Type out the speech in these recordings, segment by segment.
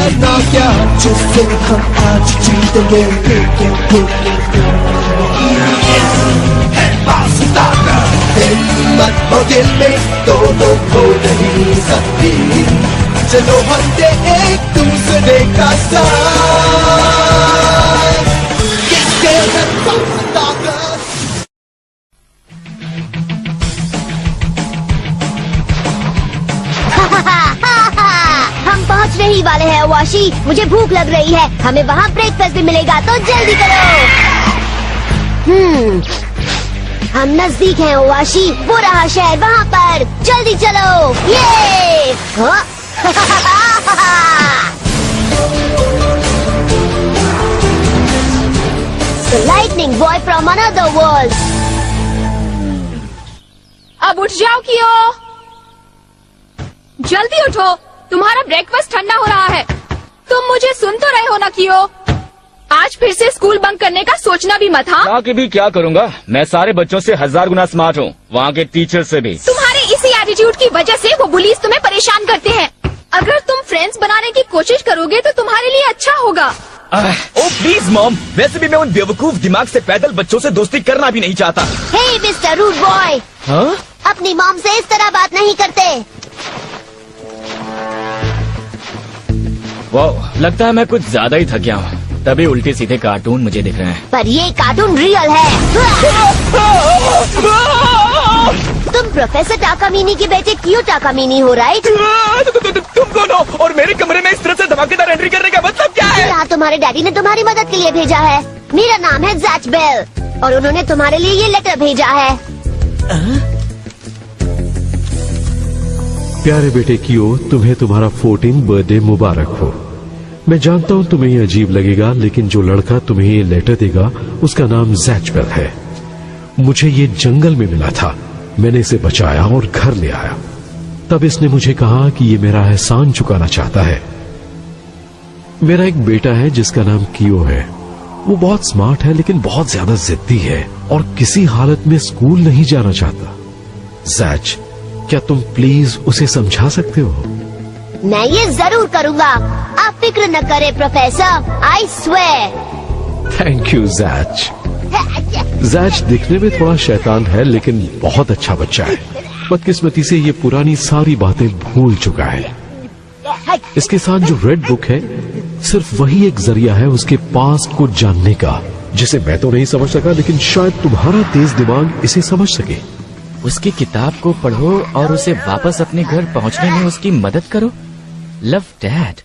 करना क्या, जिससे हम आज जीतेंगे, हिम्मत हो दिल में, दोनों को नहीं सकती, चलो हम दे एक दूसरे का साथ, किसके है पास ताकत। हम पहुंचने ही वाले हैं वाशी, मुझे भूख लग रही है, हमें वहाँ ब्रेकफास्ट भी मिलेगा, तो जल्दी करो। हम नजदीक हैं वाशी, वो रहा शहर वहाँ पर, जल्दी चलो। ये The lightning boy from another world. अब उठ जाओ कियो, जल्दी उठो, तुम्हारा ब्रेकफास्ट ठंडा हो रहा है। तुम मुझे सुन तो रहे हो ना कियो? आज फिर से स्कूल बंक करने का सोचना भी मत। हाँ कि भी क्या करूँगा, मैं सारे बच्चों से 1000 गुना स्मार्ट हूँ, वहाँ के टीचर से भी। तुम्हारे इसी एटीट्यूड की वजह से वो बुलीज तुम्हें परेशान करते हैं। अगर तुम फ्रेंड्स बनाने की कोशिश करोगे तो तुम्हारे लिए अच्छा होगा। ओह प्लीज मॉम, वैसे भी मैं उन बेवकूफ दिमाग से पैदल बच्चों से दोस्ती करना भी नहीं चाहता। हे मिस्टर रूड बॉय, हाँ? अपनी मॉम से इस तरह बात नहीं करते। वाह, लगता है मैं कुछ ज्यादा ही थक गया हूँ, तभी उल्टे सीधे कार्टून मुझे दिख रहे हैं। पर ये कार्टून रियल है। तुम प्रोफेसर टाकामीनी के बेटे कियो टाकामीनी हो, राइट? तुम कौन हो और मेरे कमरे में इस तरह से धमाकेदार एंट्री करने का मतलब क्या है? यहाँ तुम्हारे डैडी ने तुम्हारी मदद के लिए भेजा है। मेरा नाम है जैच बेल और उन्होंने तुम्हारे लिए ये लेटर भेजा है। प्यारे बेटे कियो, तुम्हें तुम्हारा 14th बर्थडे मुबारक हो। मैं जानता हूँ तुम्हें ये अजीब लगेगा, लेकिन जो लड़का तुम्हें ये लेटर देगा उसका नाम जैच बेल है। मुझे ये जंगल में मिला था, मैंने इसे बचाया और घर ले आया। तब इसने मुझे कहा कि ये मेरा एहसान चुकाना चाहता है। मेरा एक बेटा है जिसका नाम कियो है। वो बहुत स्मार्ट है लेकिन बहुत ज्यादा जिद्दी है और किसी हालत में स्कूल नहीं जाना चाहता। जैच, क्या तुम प्लीज उसे समझा सकते हो? मैं ये जरूर करूँगा, आप फिक्र न करें professor, I swear. Thank you जैच। जैच दिखने में थोड़ा शैतान है लेकिन बहुत अच्छा बच्चा है। बदकिस्मती से ये पुरानी सारी बातें भूल चुका है। इसके साथ जो रेड बुक है सिर्फ वही एक जरिया है उसके पास्ट को जानने का, जिसे मैं तो नहीं समझ सका, लेकिन शायद तुम्हारा तेज दिमाग इसे समझ सके। उसकी किताब को पढ़ो और उसे वापस अपने घर पहुंचने में उसकी मदद करो। Love dad.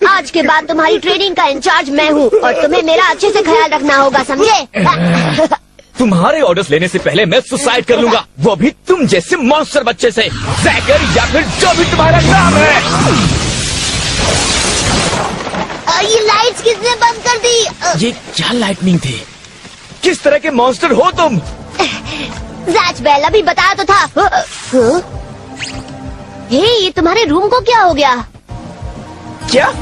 आज के बाद तुम्हारी ट्रेनिंग का इंचार्ज मैं हूँ और तुम्हें मेरा अच्छे से ख्याल रखना होगा, समझे? तुम्हारे ऑर्डर्स लेने से पहले मैं सुसाइड कर लूंगा, वो भी तुम जैसे मॉन्स्टर बच्चे से। जैकर या फिर जो भी तुम्हारा नाम है। ये लाइट्स किसने बंद कर दी? ये क्या लाइटनिंग थी? किस तरह के मॉन्स्टर हो तुम? जैच बेल, अभी बताया तो था। हे, ये तुम्हारे रूम को क्या हो गया? क्या?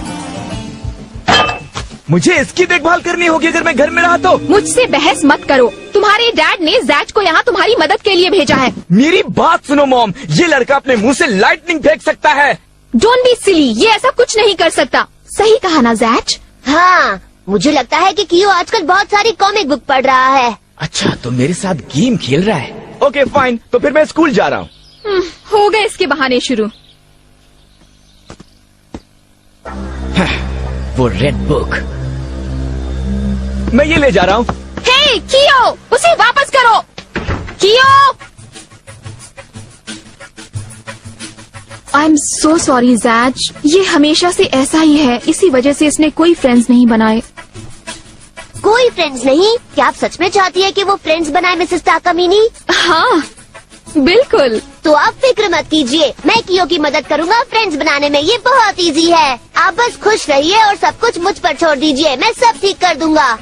मुझे इसकी देखभाल करनी होगी अगर मैं घर में रहा तो? मुझसे बहस मत करो, तुम्हारे डैड ने जैच को यहाँ तुम्हारी मदद के लिए भेजा है। मेरी बात सुनो मॉम, ये लड़का अपने मुंह से लाइटनिंग फेंक सकता है। डोंट बी सिली, ये ऐसा कुछ नहीं कर सकता। सही कहा ना जैच? हाँ, मुझे लगता है कि कियो आजकल बहुत सारी कॉमिक बुक पढ़ रहा है। अच्छा, तो मेरे साथ गेम खेल रहा है। ओके फाइन, तो फिर मैं स्कूल जा रहा हूँ। हो गए इसके बहाने शुरू। वो रेड बुक मैं ये ले जा रहा हूँ। हे कियो, उसे वापस करो। कियो, आई एम सो सॉरी जैच, ये हमेशा से ऐसा ही है, इसी वजह से इसने कोई फ्रेंड्स नहीं बनाए। कोई फ्रेंड्स नहीं? क्या आप सच में चाहती है कि वो फ्रेंड्स बनाए मिसेस टाकामीनी? हाँ बिल्कुल। तो आप फिक्र मत कीजिए, मैं कियो की मदद करूँगा फ्रेंड्स बनाने में, ये बहुत इजी है। आप बस खुश रहिए और सब कुछ मुझ पर छोड़ दीजिए, मैं सब ठीक कर दूंगा।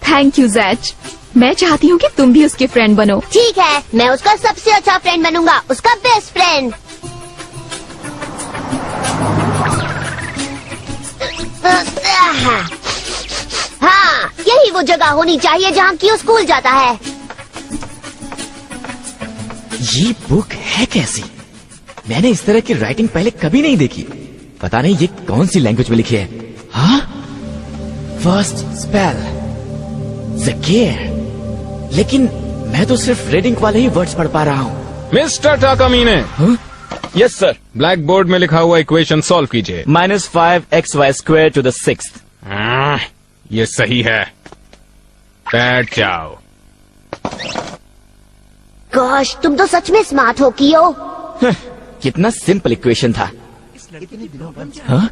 थैंक यू जैच, मैं चाहती हूँ कि तुम भी उसके फ्रेंड बनो। ठीक है, मैं उसका सबसे अच्छा फ्रेंड बनूंगा, उसका बेस्ट फ्रेंड। हाँ, यही वो जगह होनी चाहिए जहाँ कियो स्कूल जाता है। ये बुक है कैसी? मैंने इस तरह की राइटिंग पहले कभी नहीं देखी। पता नहीं ये कौन सी लैंग्वेज में लिखी है। हाँ, फर्स्ट स्पेल ज़कीर, लेकिन मैं तो सिर्फ रीडिंग वाले ही वर्ड्स पढ़ पा रहा हूँ। Mister Takamine, yes sir. Black board में लिखा हुआ इक्वेशन सॉल्व कीजिए। -5xy² to the 6th। ये सही है, बैठ जाओ। गॉश, तुम तो सच में स्मार्ट हो कियो। कितना सिंपल इक्वेशन था। हाँ?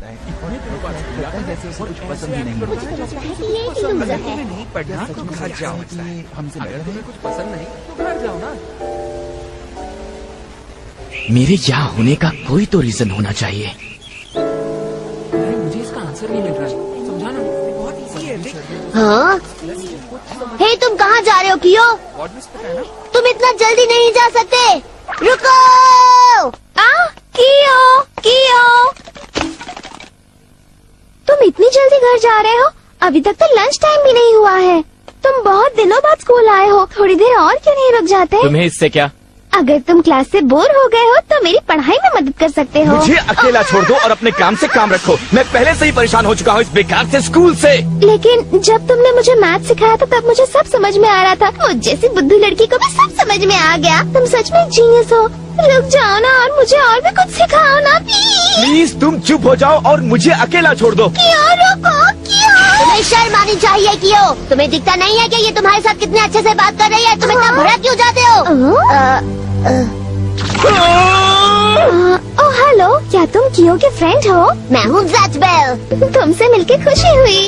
मेरे यहाँ होने का कोई तो रीजन होना चाहिए। मुझे इसका आंसर नहीं मिल रहा है, समझाना। बहुत इजी है, देख। हाँ? हे, तुम कहाँ जा रहे हो कियो? तुम इतना जल्दी नहीं जा सकते, रुको। कियो, तुम इतनी जल्दी घर जा रहे हो? अभी तक तो लंच टाइम भी नहीं हुआ है। तुम बहुत दिनों बाद स्कूल आए हो, थोड़ी देर और क्यों नहीं रुक जाते? तुम्हें इससे क्या? अगर तुम क्लास से बोर हो गए हो तो मेरी पढ़ाई में मदद कर सकते हो। मुझे अकेला छोड़ दो और अपने काम से काम रखो। मैं पहले से ही परेशान हो चुका हूँ इस बेकार से स्कूल से। लेकिन जब तुमने मुझे मैथ सिखाया था तब मुझे सब समझ में आ रहा था। मुझ जैसी बुद्धू लड़की को भी सब समझ में आ गया। तुम सच में जीनियस हो। रुक जाओ ना और मुझे और भी कुछ सिखाओ ना प्लीज। प्लीज तुम चुप हो जाओ और मुझे अकेला छोड़ दो। क्यों रुको, क्यों? तुम्हें शर्म आनी चाहिए क्यों? तुम्हें दिखता नहीं है कि ये तुम्हारे साथ कितने अच्छे से बात कर रही है? तुम इतना बुरा क्यों जाते हो? ओह हेलो, क्या तुम कियो के फ्रेंड हो? मैं हूँ ज़ैचबेल। तुमसे मिलके खुशी हुई।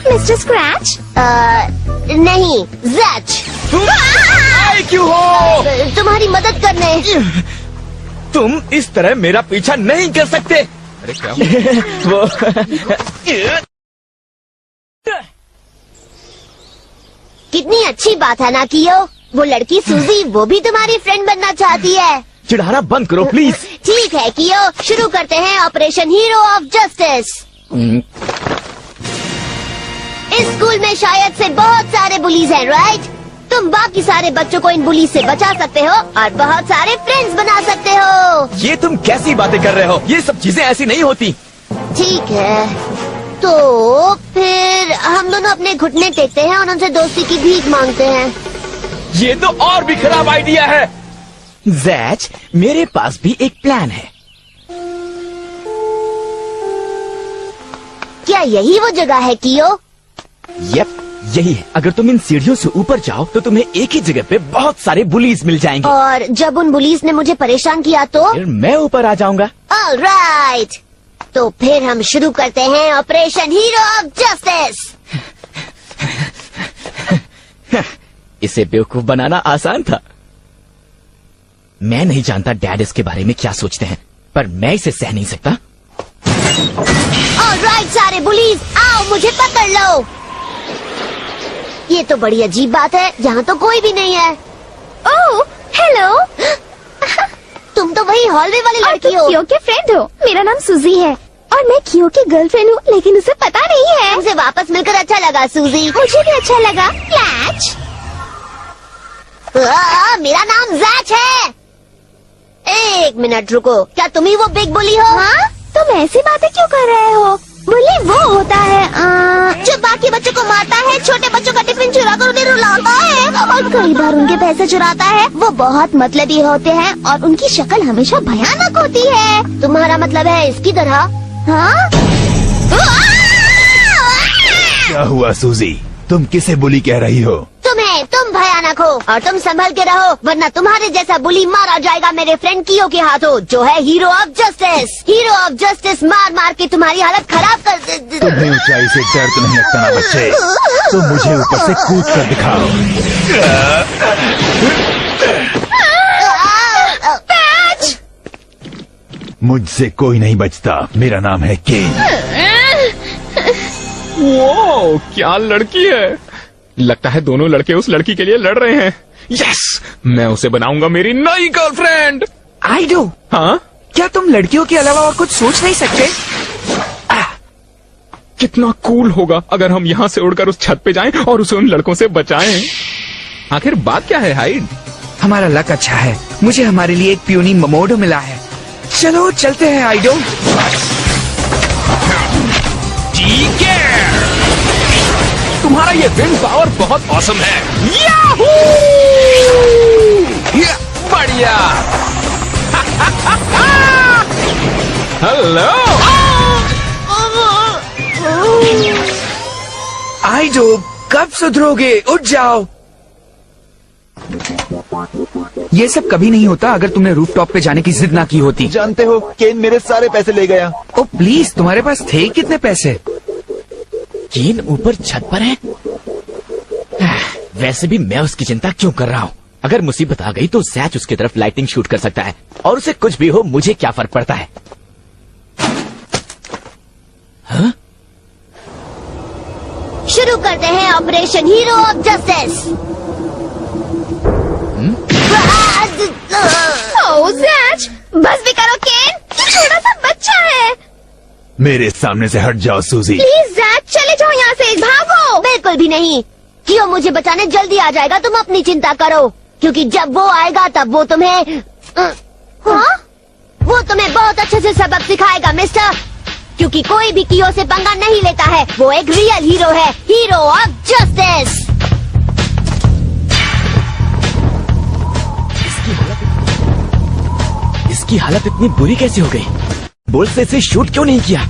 Mister scratch? नहीं, ज़ैच। तुम आए क्यों हो? तुम्हारी मदद करने। तुम इस तरह मेरा पीछा नहीं कर सकते। अरे क्या वो कितनी अच्छी बात है ना कियो। वो लड़की सूजी, वो भी तुम्हारी फ्रेंड बनना चाहती है। चिढ़ाना बंद करो प्लीज। ठीक है कियो, शुरू करते हैं ऑपरेशन हीरो ऑफ जस्टिस। इस स्कूल में शायद से बहुत सारे बुलीज हैं, राइट? तुम बाकी सारे बच्चों को इन बुलीज से बचा सकते हो और बहुत सारे फ्रेंड्स बना सकते हो। ये तुम कैसी बातें कर रहे हो? ये सब चीजें ऐसी नहीं होती। ठीक है, तो फिर हम दोनों अपने घुटने टेकते हैं और उनसे दोस्ती की भीख मांगते हैं। ये तो और भी खराब आइडिया है। ज़ैच, मेरे पास भी एक प्लान है। क्या यही वो जगह है कियो? यप, यही है। अगर तुम इन सीढ़ियों से ऊपर जाओ तो तुम्हें एक ही जगह पे बहुत सारे बुलीज मिल जाएंगे। और जब उन बुलीज ने मुझे परेशान किया तो? फिर मैं ऊपर आ जाऊंगा। ऑलराइट, तो फिर हम शुरू करते हैं ऑपरेशन हीरो ऑफ जस्टिस। इसे बेवकूफ बनाना आसान था। मैं नहीं जानता डैड इसके बारे में क्या सोचते हैं, पर मैं इसे सह नहीं सकता। ऑलराइट सारे बुलीज, आओ मुझे पकड़ लो। ये तो बड़ी अजीब बात है, यहाँ तो कोई भी नहीं है। ओह हेलो, तुम तो वही हॉलवे वाली लड़की हो। कियो के फ्रेंड हो। मेरा नाम सूजी है और मैं कियो की गर्लफ्रेंड हूँ, लेकिन उसे पता नहीं है। हमसे वापस मिलकर अच्छा लगा सूजी। मुझे भी अच्छा लगा। फ्लैच, मेरा नाम ज़ैच है। एक मिनट रुको, क्या तुम ही वो बिग बुली हो? हाँ? तुम ऐसी बातें क्यों कर रहे हो? बुली वो होता है जो बाकी बच्चों को मारता है, छोटे बच्चों का टिफिन चुरा कर उन्हें रुलाता है और कई बार उनके पैसे चुराता है। वो बहुत मतलबी होते हैं और उनकी शक्ल हमेशा भयानक होती है। तुम्हारा मतलब है इसकी तरह? हाँ? क्या हुआ सूजी? तुम किसे बुली कह रही हो? तुम्हें, तुम भयानक हो और तुम संभल के रहो, वरना तुम्हारे जैसा बुली मारा जाएगा मेरे फ्रेंड कियो के हाथों, जो है hero of justice. Hero of justice मार मार के तुम्हारी हालत खराब कर। तुम्हें ऊंचाई से डर तो नहीं लगता ना बच्चे? तो मुझे ऊपर से कूद कर दिखाओ। मुझसे कोई नहीं बचता। मेरा नाम है केन। वो क्या लड़की है। लगता है दोनों लड़के उस लड़की के लिए लड़ रहे हैं। यस, मैं उसे बनाऊंगा मेरी नई गर्लफ्रेंड। I do. हाँ, क्या तुम लड़कियों के अलावा और कुछ सोच नहीं सकते? कितना कूल होगा अगर हम यहाँ से उड़कर उस छत पे जाएं और उसे उन लड़कों से बचाएं। आखिर बात क्या है हाइड? हमारा लक अच्छा है, मुझे हमारे लिए एक पियोनी ममोडो मिला है। चलो चलते हैं आइडो। ठीक है, तुम्हारा ये विंड पावर बहुत ऑसम है। याहू! बढ़िया। हेलो आइडो, कब सुधरोगे? उठ जाओ। ये सब कभी नहीं होता अगर तुमने रूफटॉप पे जाने की जिद ना की होती। जानते हो, केन मेरे सारे पैसे ले गया। ओ प्लीज, तुम्हारे पास थे कितने पैसे? केन ऊपर छत पर है। वैसे भी मैं उसकी चिंता क्यों कर रहा हूँ? अगर मुसीबत आ गई तो जैच उसकी तरफ लाइटिंग शूट कर सकता है, और उसे कुछ भी हो मुझे क्या फर्क पड़ता है। हाँ? शुरू करते हैं ऑपरेशन हीरो ऑफ जस्टिस। ओह जैच, बस भी करो केन, छोटा सा बच्चा है। मेरे सामने से हट जाओ सूजी। प्लीज जैक, चले जाओ यहाँ से, भागो। बिल्कुल भी नहीं, क्यों? मुझे बचाने जल्दी आ जाएगा, तुम अपनी चिंता करो, क्योंकि जब वो आएगा तब वो तुम्हें हाँ? वो तुम्हें बहुत अच्छे से सबक सिखाएगा मिस्टर, क्योंकि कोई भी कियो से पंगा नहीं लेता है। वो एक रियल हीरो है, हीरो ऑफ जस्टिस। इसकी हालत इतनी बुरी कैसे हो गई? बोल से इसे शूट क्यों नहीं किया?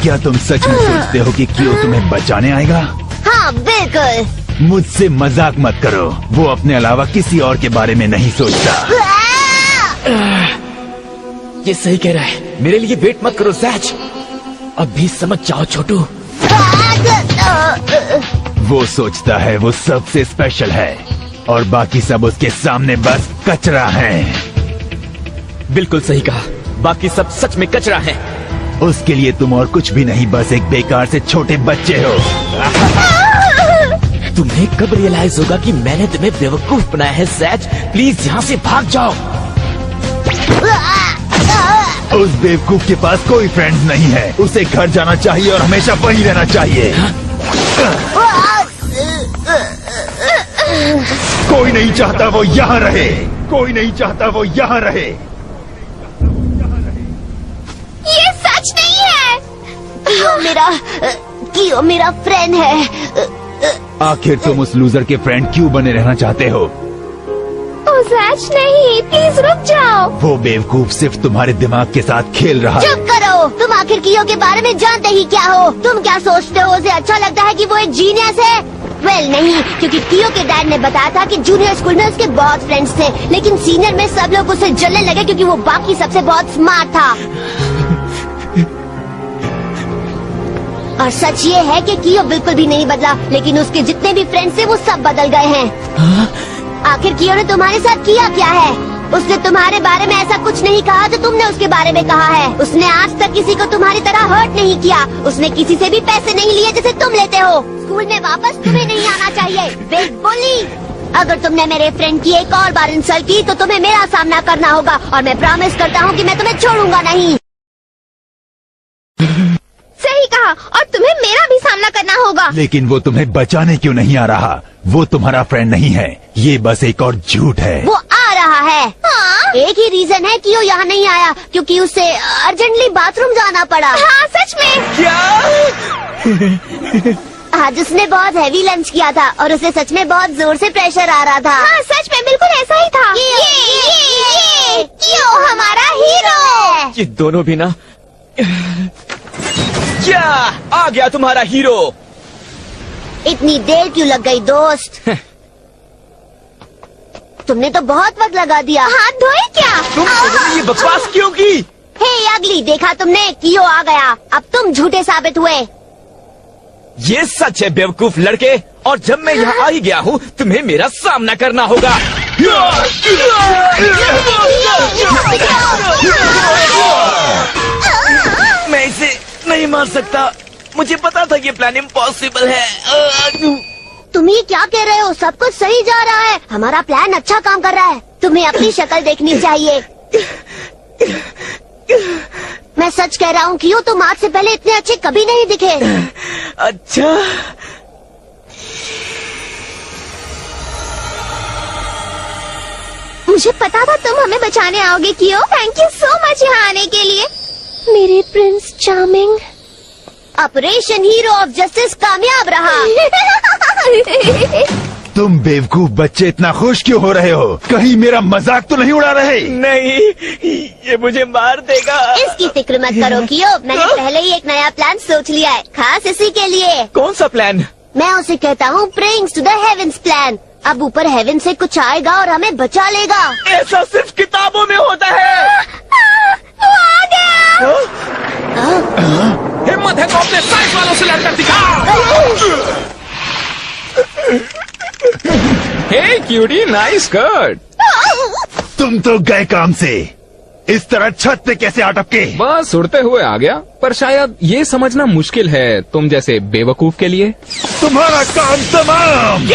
क्या तुम सच में सोचते हो कि कियो तुम्हें बचाने आएगा? हाँ बिल्कुल। मुझसे मजाक मत करो, वो अपने अलावा किसी और के बारे में नहीं सोचता। ये सही कह रहा है, मेरे लिए वेट मत करो जैच, अब भी समझ जाओ छोटू। वो सोचता है वो सबसे स्पेशल है, और बाकी सब उसके सामने बस कचरा है। बिल्कुल सही कहा, बाकी सब सच में कचरा है। उसके लिए तुम और कुछ भी नहीं, बस एक बेकार से छोटे बच्चे हो। तुम्हें कब रियलाइज होगा कि मैंने तुम्हें बेवकूफ बनाया है जैच? प्लीज यहाँ से भाग जाओ। उस बेवकूफ के पास कोई फ्रेंड्स नहीं है, उसे घर जाना चाहिए और हमेशा वहीं रहना चाहिए। कोई नहीं चाहता वो यहाँ रहे, कोई नहीं चाहता वो यहाँ रहे। ये सच नहीं है। कियो मेरा फ्रेंड है। आखिर तुम उस लूजर के फ्रेंड क्यों बने रहना चाहते हो? ओ जैच नहीं, प्लीज रुक जाओ। वो बेवकूफ सिर्फ तुम्हारे दिमाग के साथ खेल रहा है। चुप करो, तुम आखिर कियो के बारे में जानते ही क्या हो? तुम क्या सोचते हो, उसे अच्छा लगता है कि वो एक जीनियस है? वेल नहीं, क्योंकि कियो के डैड ने बताया था कि जूनियर स्कूल में उसके बहुत फ्रेंड्स थे, लेकिन सीनियर में सब लोग उसे जलने लगे क्योंकि वो बाकी सबसे बहुत स्मार्ट था। और सच ये है कि कियो बिल्कुल भी नहीं बदला, लेकिन उसके जितने भी फ्रेंड्स थे वो सब बदल गए हैं। आखिर कियो ने तुम्हारे साथ किया क्या है? उसने तुम्हारे बारे में ऐसा कुछ नहीं कहा जो तुमने उसके बारे में कहा है। उसने आज तक किसी को तुम्हारी तरह हर्ट नहीं किया। उसने किसी से भी पैसे नहीं लिए जैसे तुम लेते हो। स्कूल में वापस तुम्हें नहीं आना चाहिए, बिग बुली। अगर तुमने मेरे फ्रेंड की एक और बार इंसल्ट की तो तुम्हें मेरा सामना करना होगा, और मैं प्रॉमिस करता हूँ कि मैं तुम्हें छोड़ूंगा नहीं। सही कहा, और तुम्हें मेरा भी सामना करना होगा। लेकिन वो तुम्हें बचाने क्यों नहीं आ रहा? वो तुम्हारा फ्रेंड नहीं है, ये बस एक और झूठ है। वो आ रहा है। हाँ? एक ही रीजन है कि वो यहाँ नहीं आया, क्योंकि उसे अर्जेंटली बाथरूम जाना पड़ा। हाँ सच में। क्या? आज उसने बहुत हैवी लंच किया था और उसे सच में बहुत जोर से प्रेशर आ रहा था। हाँ सच में, बिल्कुल ऐसा ही था। ये कियो हमारा हीरो है। ये दोनों भी ना। क्या आ गया तुम्हारा हीरो? इतनी देर क्यों लग गई दोस्त? तुमने तो बहुत वक्त लगा दिया। हाथ धोए क्या? तुम ये बकवास क्यों की? हे अगली, देखा तुमने, कियो आ गया। अब तुम झूठे साबित हुए। ये सच है बेवकूफ लड़के, और जब मैं यहाँ आ ही गया हूँ तुम्हें मेरा सामना करना होगा। मैं इसे नहीं मार सकता, मुझे पता था ये प्लान इम्पॉसिबल है। तुम ये क्या कह रहे हो? सब कुछ सही जा रहा है, हमारा प्लान अच्छा काम कर रहा है। तुम्हें अपनी शक्ल देखनी चाहिए। मैं सच कह रहा हूँ कि तुम आज से पहले इतने अच्छे कभी नहीं दिखे। अच्छा, मुझे पता था तुम हमें बचाने आओगे कियो। थैंक यू सो मच यहाँ आने के लिए मेरे Prince charming. Operation hero of justice कामयाब रहा। तुम बेवकूफ बच्चे इतना खुश क्यों हो रहे हो? कहीं मेरा मजाक तो नहीं उड़ा रहे? नहीं, ये मुझे मार देगा। इसकी फिक्र मत करो कियो, मैंने पहले ही एक नया प्लान सोच लिया है, खास इसी के लिए। कौन सा प्लान? मैं उसे कहता हूँ प्रेइंग्स टू द हेवेंस प्लान। अब ऊपर हेवन से कुछ आएगा और हमें बचा लेगा। ऐसा सिर्फ किताबों में होता है। वो आ गया। हिम्मत है तो अपने साइंस वालों से लड़कर दिखा। हे क्यूटी, नाइस कट। तुम तो गए काम से। इस तरह छत पे कैसे अटके? बस उड़ते हुए आ गया, पर शायद ये समझना मुश्किल है तुम जैसे बेवकूफ के लिए। तुम्हारा काम तमाम।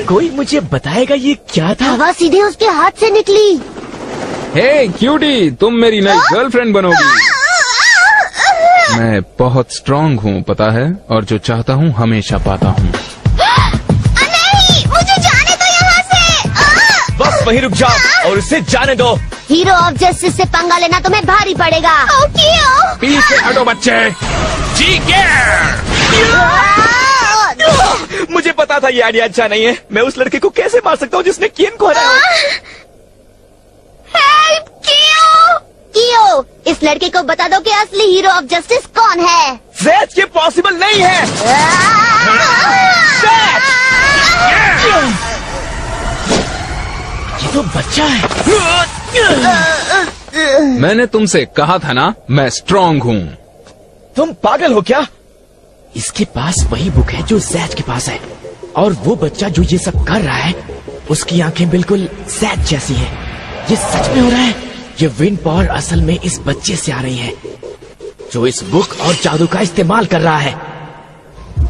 कोई मुझे बताएगा ये क्या था? हवा सीधे उसके हाथ से निकली। हे क्यूटी, तुम मेरी नई गर्लफ्रेंड बनोगी। मैं बहुत स्ट्रांग हूँ पता है, और जो चाहता हूँ हमेशा पाता हूँ। नहीं, मुझे जाने दो यहाँ से। बस वहीं रुक जाओ और उसे जाने दो। हीरो ऑफ जस्टिस से पंगा लेना तुम्हें भारी पड़ेगा। पीछे हटो बच्चे। जी मुझे पता था ये आइडिया अच्छा नहीं है। मैं उस लड़के को कैसे मार सकता हूँ जिसने कियन को हराया? हेल्प कियो, इस लड़के को बता दो कि असली हीरो ऑफ जस्टिस कौन है। ज़ैच, ये पॉसिबल नहीं है। ये तो बच्चा है। मैंने तुमसे कहा था ना, मैं स्ट्रांग हूँ। तुम पागल हो क्या? इसके पास वही बुक है जो ज़ैच के पास है, और वो बच्चा जो ये सब कर रहा है उसकी आंखें बिल्कुल ज़ैच जैसी हैं। ये सच में हो रहा है। ये विंड पावर असल में इस बच्चे से आ रही है जो इस बुक और जादू का इस्तेमाल कर रहा है।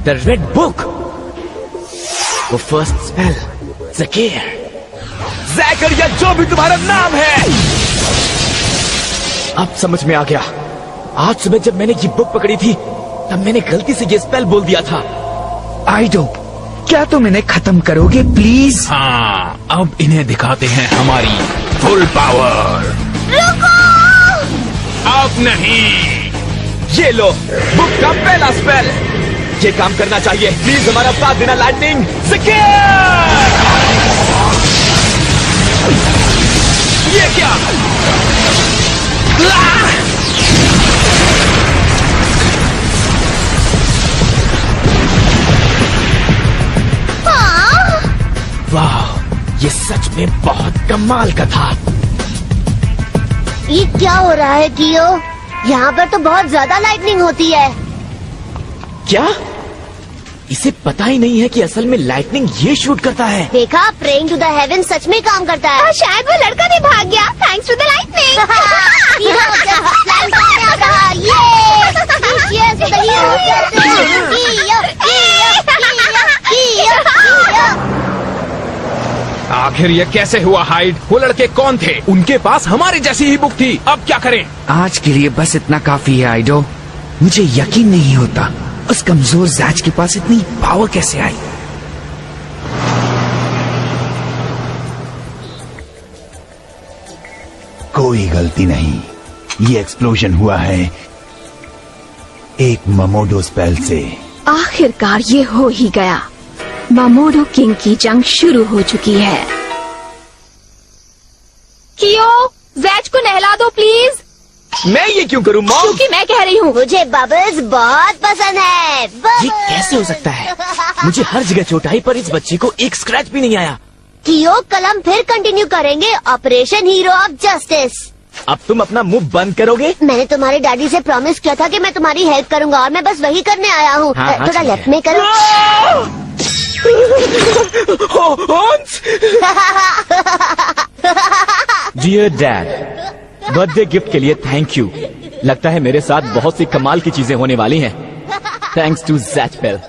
द रेड बुक, वो फर्स्ट स्पेल, ज़कीर, ज़ैकर या जो भी तुम्हारा नाम है। अब समझ में आ गया। आज सुबह जब मैंने ये बुक पकड़ी थी तब मैंने गलती से ये स्पेल बोल दिया था। आइडो, क्या तुम इन्हें खत्म करोगे प्लीज? हाँ, अब इन्हें दिखाते हैं हमारी फुल पावर। अब नहीं। ये लो बुक का पहला स्पेल। ये काम करना चाहिए। प्लीज हमारा साथ देना लाइटनिंग। ये क्या? वाह, ये सच में बहुत कमाल का था। ये क्या हो रहा है कियो? यहाँ पर तो बहुत ज्यादा लाइटनिंग होती है। क्या? इसे पता ही नहीं है कि असल में लाइटनिंग ये शूट करता है। देखा, प्रेइंग टू द हेवन सच में काम करता है। शायद वो लड़का भी भाग गया थैंक्स टू द लाइटनिंग। आखिर ये कैसे हुआ हाइड? वो लड़के कौन थे? उनके पास हमारी जैसी ही बुक थी। अब क्या करें? आज के लिए बस इतना काफी है आइडो। मुझे यकीन नहीं होता उस कमजोर ज़ैच के पास इतनी पावर कैसे आई। कोई गलती नहीं, ये एक्सप्लोजन हुआ है एक ममोडो स्पेल से। आखिरकार ये हो ही गया। मामोडो किंग की जंग शुरू हो चुकी है। कियो, ज़ैच को नहला दो प्लीज। मैं ये क्यों करूं मॉम? क्योंकि मैं कह रही हूँ। मुझे बबल्स बहुत पसंद है। ये कैसे हो सकता है? मुझे हर जगह चोट आई पर इस बच्चे को एक स्क्रैच भी नहीं आया। कियो, कल हम फिर कंटिन्यू करेंगे ऑपरेशन हीरो ऑफ जस्टिस। अब तुम अपना मुंह बंद करोगे? मैंने तुम्हारे डैडी से प्रॉमिस किया था कि मैं तुम्हारी हेल्प करूंगा और मैं बस वही करने आया हूँ। हाँ, थोड़ा ठीक लेफ्ट है। में करो। डियर डैड, बर्थडे गिफ्ट के लिए थैंक यू। लगता है मेरे साथ बहुत सी कमाल की चीजें होने वाली हैं। Thanks to Zach pail.